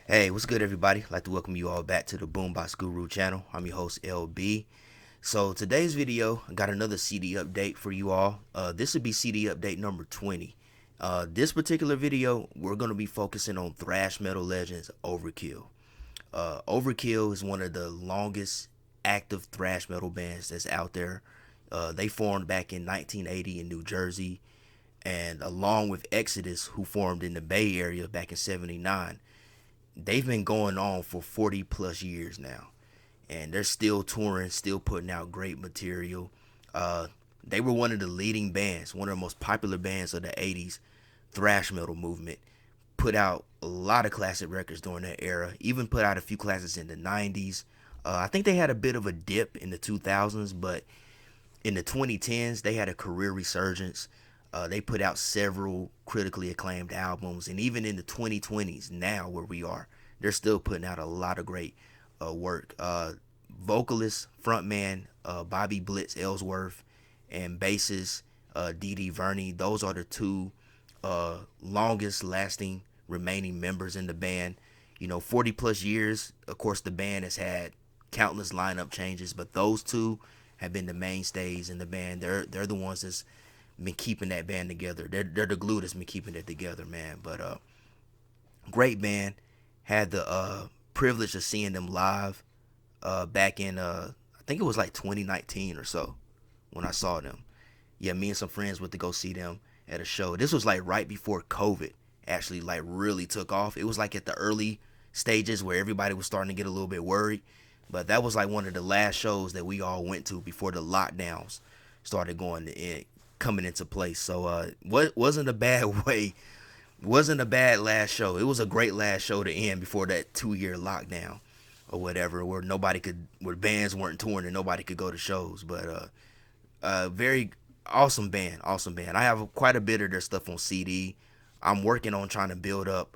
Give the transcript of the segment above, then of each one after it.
Hey, what's good, everybody? I'd like to welcome you all back to the Boombox Guru channel. I'm your host, LB. So today's video, I got another CD update for you all. This would be CD update number 20. This particular video, we're going to be focusing on thrash metal legends Overkill. Overkill is one of the longest active thrash metal bands that's out there. They formed back in 1980 in New Jersey, and along with Exodus, who formed in the Bay Area back in 79. They've been going on for 40 plus years now, and they're still touring, still putting out great material. They were one of the leading bands, one of the most popular bands of the 80s thrash metal movement. Put out a lot of classic records during that era, even put out a few classics in the 90s. I think they had a bit of a dip in the 2000s, but in the 2010s, they had a career resurgence. They put out several critically acclaimed albums, and even in the 2020s, now where we are, they're still putting out a lot of great work. Vocalist, frontman, Bobby Blitz Ellsworth, and bassist Verni. Those are the two longest lasting remaining members in the band. 40 plus years. Of course, the band has had countless lineup changes, but those two have been the mainstays in the band. They're the ones that's been keeping that band together. They're the glue that's been keeping it together, man. But great band. Had the privilege of seeing them live back in I think it was like 2019 or so when I saw them. Yeah, me and some friends went to go see them at a show. This was like right before COVID actually like really took off. It was like at the early stages where everybody was starting to get a little bit worried. But that was like one of the last shows that we all went to before the lockdowns started coming into place. So wasn't a bad way. Wasn't a bad last show. It was a great last show to end before that 2-year lockdown or whatever, where bands weren't touring and nobody could go to shows. But very awesome band. I have quite a bit of their stuff on CD. I'm working on trying to build up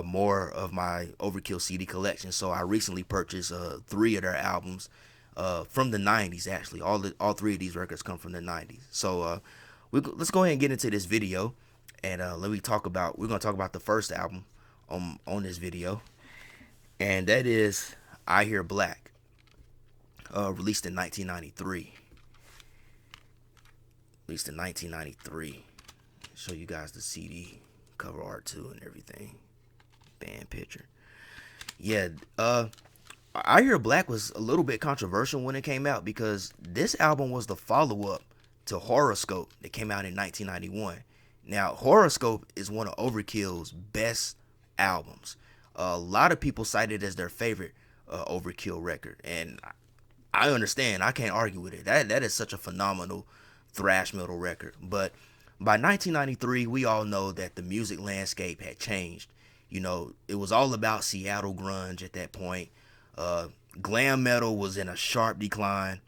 more of my Overkill CD collection. So I recently purchased 3 of their albums from the 90s. Actually, all 3 of these records come from the 90s. So let's go ahead and get into this video, and we're going to talk about the first album on this video, and that is I Hear Black, released in 1993. Show you guys the CD cover art too and everything, band picture. Yeah, I Hear Black was a little bit controversial when it came out because this album was the follow-up to Horoscope that came out in 1991. Now, Horoscope is one of Overkill's best albums. A lot of people cite it as their favorite Overkill record, and I understand. I can't argue with it. That is such a phenomenal thrash metal record. But by 1993, we all know that the music landscape had changed. It was all about Seattle grunge at that point. Glam metal was in a sharp decline,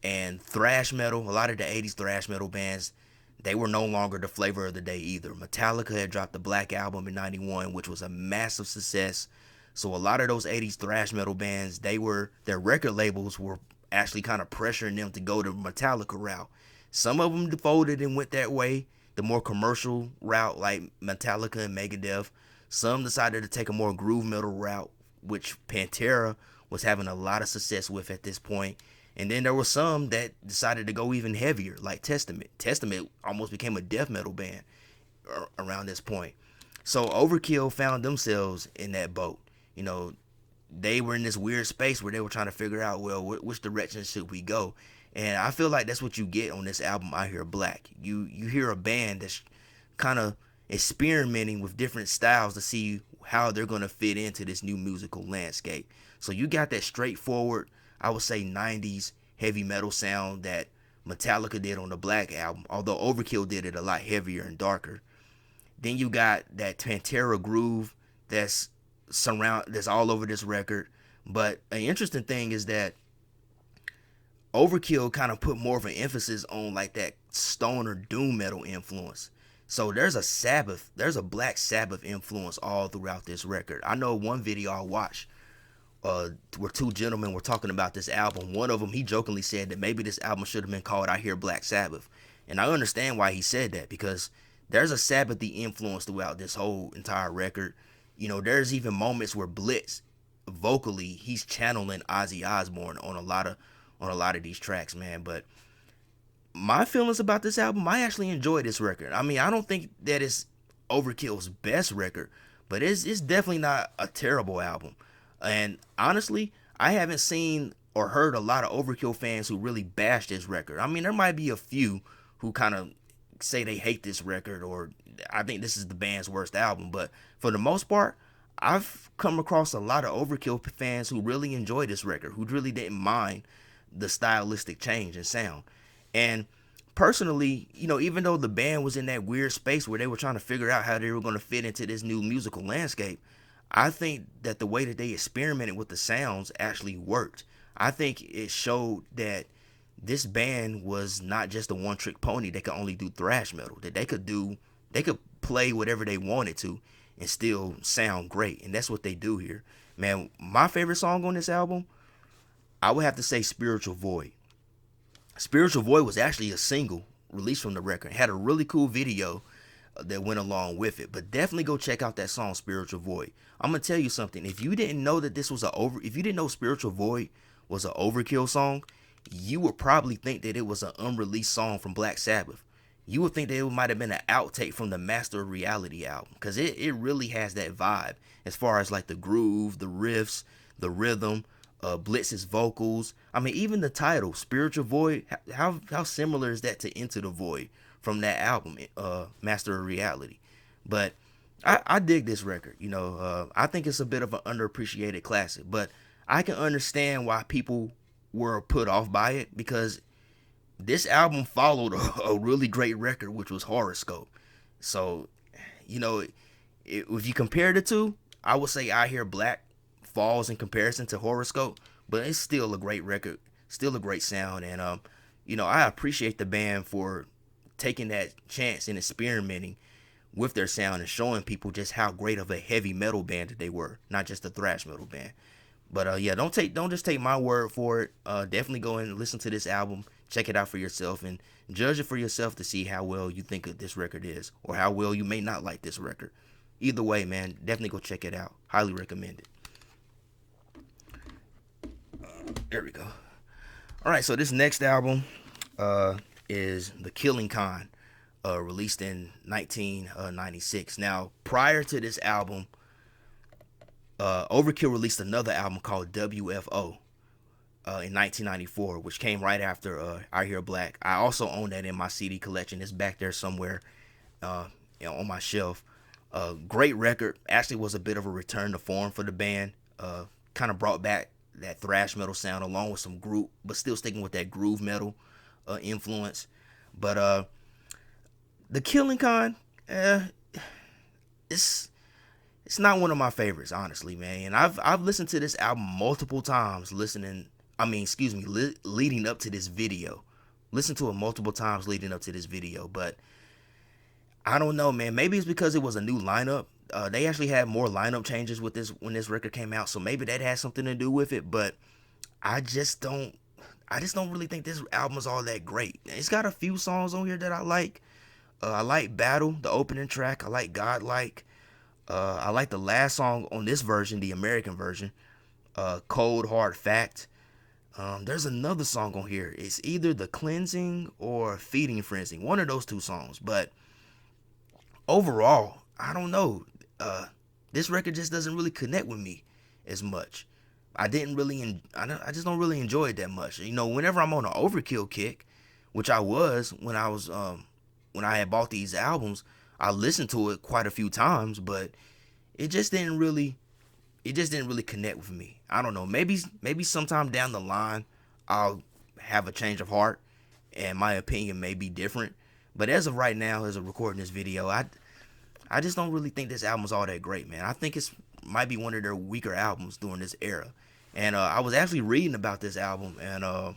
and thrash metal, a lot of the 80s thrash metal bands, they were no longer the flavor of the day either. Metallica had dropped the Black Album in 91, which was a massive success. So a lot of those 80s thrash metal bands, their record labels were actually kind of pressuring them to go the Metallica route. Some of them folded and went that way, the more commercial route like Metallica and Megadeth. Some decided to take a more groove metal route, which Pantera was having a lot of success with at this point. And then there were some that decided to go even heavier, like Testament. Testament almost became a death metal band around this point. So Overkill found themselves in that boat. They were in this weird space where they were trying to figure out, well, which direction should we go? And I feel like that's what you get on this album, I Hear Black. You hear a band that's kind of experimenting with different styles to see how they're going to fit into this new musical landscape. So you got that straightforward, I would say 90s heavy metal sound that Metallica did on the Black Album, although Overkill did it a lot heavier and darker. Then you got that Pantera groove that's all over this record. But an interesting thing is that Overkill kind of put more of an emphasis on like that stoner doom metal influence. So there's a Black Sabbath influence all throughout this record. I know one video I watched where 2 gentlemen were talking about this album. One of them, he jokingly said that maybe this album should have been called I Hear Black Sabbath. And I understand why he said that, because there's a Sabbathy influence throughout this whole entire record. You know, there's even moments where Blitz vocally he's channeling Ozzy Osbourne on a lot of these tracks, man. But my feelings about this album, I actually enjoy this record. I mean, I don't think that it's Overkill's best record, but it's definitely not a terrible album. And honestly, I haven't seen or heard a lot of Overkill fans who really bash this record. I mean, there might be a few who kind of say they hate this record or I think this is the band's worst album, but for the most part, I've come across a lot of Overkill fans who really enjoy this record, who really didn't mind the stylistic change in sound. And personally, you know, even though the band was in that weird space where they were trying to figure out how they were going to fit into this new musical landscape, I think that the way that they experimented with the sounds actually worked. I think it showed that this band was not just a one-trick pony that could only do thrash metal, that they could play whatever they wanted to and still sound great. And that's what they do here. Man, my favorite song on this album, I would have to say Spiritual Void. Spiritual Void was actually a single released from the record. It had a really cool video that went along with it. But definitely go check out that song Spiritual Void. I'm gonna tell you something. If you didn't know that if you didn't know Spiritual Void was an Overkill song, you would probably think that it was an unreleased song from Black Sabbath. You would think that it might have been an outtake from the Master of Reality album, because it really has that vibe as far as like the groove, the riffs, the rhythm, Blitz's vocals. I mean, even the title, Spiritual Void, how similar is that to Into the Void from that album, Master of Reality? But I dig this record. You know, I think it's a bit of an underappreciated classic, but I can understand why people were put off by it, because this album followed a really great record, which was Horoscope. So, you know, if you compare the two, I would say I Hear Black falls in comparison to Horoscope, but it's still a great record, still a great sound. And, you know, I appreciate the band for taking that chance and experimenting with their sound and showing people just how great of a heavy metal band that they were, not just a thrash metal band. But yeah, don't just take my word for it. Definitely go and listen to this album, check it out for yourself, and judge it for yourself to see how well you think this record is, or how well you may not like this record. Either way, man, definitely go check it out. Highly recommend it. There we go. All right, so this next album is The Killing Con, released in 1996. Now, prior to this album, Overkill released another album called WFO in 1994, which came right after I Hear Black. I also own that in my CD collection. It's back there somewhere on my shelf. Great record. Actually was a bit of a return to form for the band. Kind of brought back that thrash metal sound along with some groove, but still sticking with that groove metal influence. But The Killing Con, it's not one of my favorites, honestly, man. And I've listened to this album multiple times, leading up to this video. Listened to it multiple times leading up to this video, but I don't know, man. Maybe it's because it was a new lineup. They actually had more lineup changes with this when this record came out, so maybe that has something to do with it. But I just don't really think this album is all that great. It's got a few songs on here that I like. I like Battle, the opening track. I like Godlike. I like the last song on this version, the American version, Cold Hard Fact. There's another song on here. It's either The Cleansing or Feeding Frenzy. One of those two songs. But overall, I don't know. This record just doesn't really connect with me as much. I just don't really enjoy it that much. You know, whenever I'm on an Overkill kick, which I was when I had bought these albums, I listened to it quite a few times, but it just didn't really connect with me. I don't know. Maybe sometime down the line I'll have a change of heart and my opinion may be different. But as of right now, as of recording this video, I just don't really think this album's all that great, man. I think might be one of their weaker albums during this era. And I was actually reading about this album, and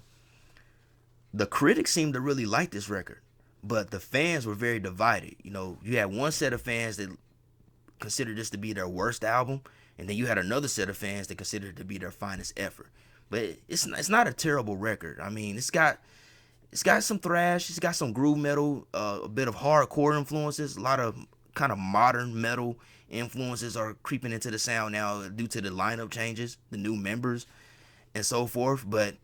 the critics seemed to really like this record, but the fans were very divided. You know, you had one set of fans that considered this to be their worst album, and then you had another set of fans that considered it to be their finest effort. But it's not a terrible record. I mean, it's got some thrash, it's got some groove metal, a bit of hardcore influences, a lot of kind of modern metal influences are creeping into the sound now due to the lineup changes, the new members, and so forth. But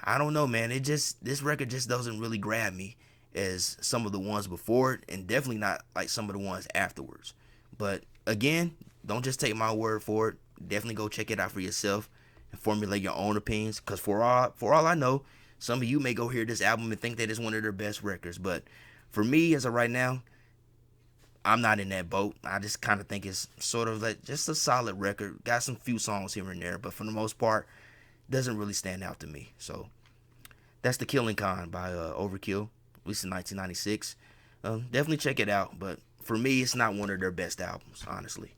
I don't know, man. This record just doesn't really grab me as some of the ones before it, and definitely not like some of the ones afterwards. But again, don't just take my word for it. Definitely go check it out for yourself and formulate your own opinions. Because for all I know, some of you may go hear this album and think that it's one of their best records. But for me, as of right now, I'm not in that boat. I just kind of think it's sort of like just a solid record. Got some few songs here and there, but for the most part, doesn't really stand out to me. So that's The Killing Con by Overkill, released in 1996. Definitely check it out, but for me, it's not one of their best albums, honestly.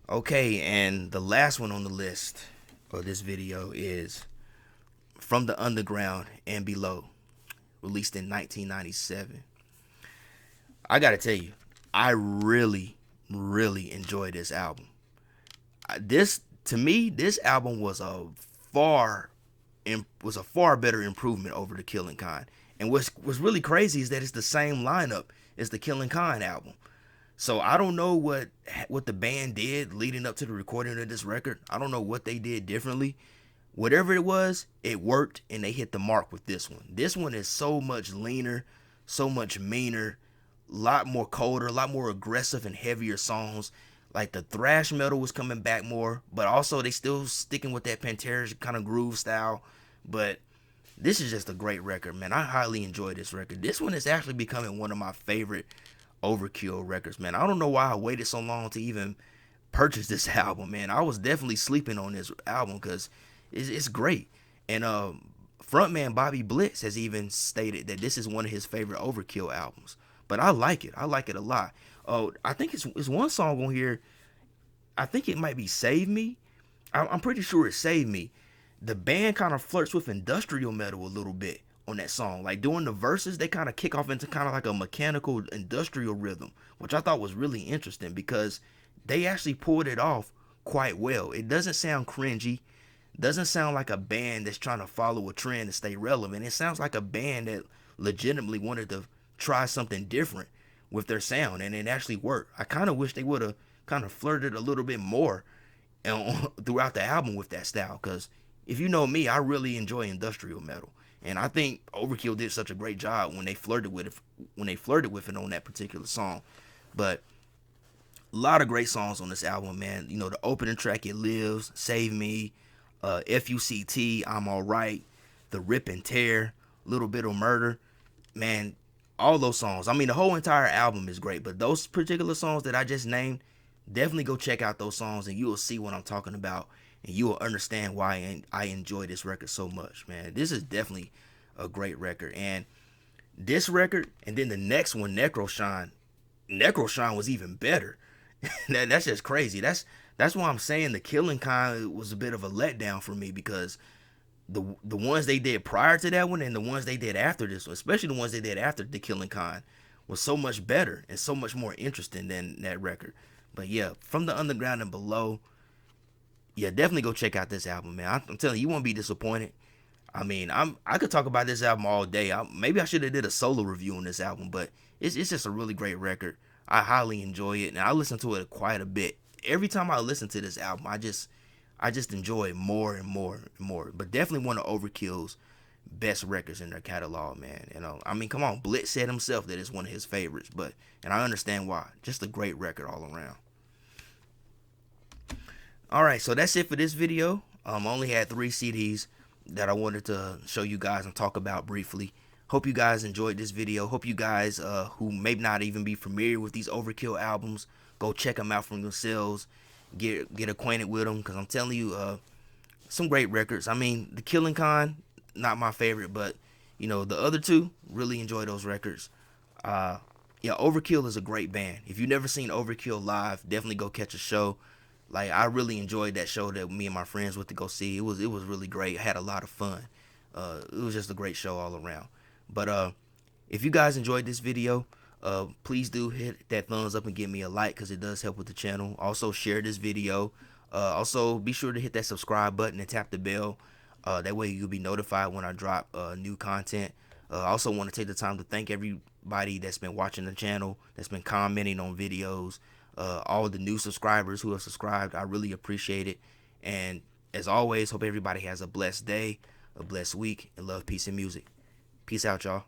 Okay, and the last one on the list of this video is From the Underground and Below, released in 1997. I gotta tell you, I really enjoyed this album. To me, this album was a far better improvement over The Killing Con. And what's really crazy is that it's the same lineup as The Killing Con album. So I don't know what the band did leading up to the recording of this record. I don't know what they did differently. Whatever it was, it worked, and they hit the mark with this one. This one is so much leaner, so much meaner, a lot more colder, a lot more aggressive and heavier songs. Like the thrash metal was coming back more, but also they still sticking with that Pantera kind of groove style. But this is just a great record, man. I highly enjoy this record. This one is actually becoming one of my favorite Overkill records, man. I don't know why I waited so long to even purchase this album, man. I was definitely sleeping on this album because it's great. And frontman Bobby Blitz has even stated that this is one of his favorite Overkill albums. But I like it. I like it a lot. Oh, I think it's one song on here. I think it might be Save Me. I'm pretty sure it's Save Me. The band kind of flirts with industrial metal a little bit on that song. Like during the verses, they kind of kick off into kind of like a mechanical industrial rhythm, which I thought was really interesting because they actually pulled it off quite well. It doesn't sound cringy. Doesn't sound like a band that's trying to follow a trend to stay relevant. It sounds like a band that legitimately wanted to try something different with their sound, and it actually worked. I kind of wish they would have kind of flirted a little bit more throughout the album with that style, because if you know me, I really enjoy industrial metal, and I think Overkill did such a great job when they flirted with it on that particular song. But a lot of great songs on this album, man. You know, the opening track, It Lives, Save Me, FUCT, I'm Alright, The Rip and Tear, Little Bit of Murder, man. All those songs. I mean, the whole entire album is great, but those particular songs that I just named, definitely go check out those songs and you will see what I'm talking about, and you will understand why I enjoy this record so much, man. This is definitely a great record. And this record, and then the next one, Necroshine was even better. That's just crazy. That's why I'm saying The Killing Kind was a bit of a letdown for me, because the ones they did prior to that one and the ones they did after this one, especially the ones they did after The Killing Kind, was so much better and so much more interesting than that record. But yeah, From the Underground and Below, yeah, definitely go check out this album, man. I'm telling you, you won't be disappointed. I mean, I could talk about this album all day. Maybe I should have did a solo review on this album, but it's just a really great record. I highly enjoy it, and I listen to it quite a bit. Every time I listen to this album, I just enjoy it more and more and more. But definitely one of Overkill's best records in their catalog, man. You know, I mean, come on, Blitz said himself that it's one of his favorites, and I understand why. Just a great record all around. All right, so that's it for this video. I only had 3 CDs that I wanted to show you guys and talk about briefly. Hope you guys enjoyed this video. Hope you guys who may not even be familiar with these Overkill albums, go check them out for yourselves. Get acquainted with them, because I'm telling you, some great records. I mean, The Killing Kind, not my favorite, but you know, the other two, really enjoy those records. Yeah, Overkill is a great band. If you've never seen Overkill live, definitely go catch a show. Like, I really enjoyed that show that me and my friends went to go see. It was really great. I had a lot of fun. It was just a great show all around. But if you guys enjoyed this video, please do hit that thumbs up and give me a like, because it does help with the channel. Also, share this video. Also, be sure to hit that subscribe button and tap the bell. That way you'll be notified when I drop new content. I also want to take the time to thank everybody that's been watching the channel, that's been commenting on videos, all the new subscribers who have subscribed. I really appreciate it. And as always, hope everybody has a blessed day, a blessed week, and love, peace, and music. Peace out, y'all.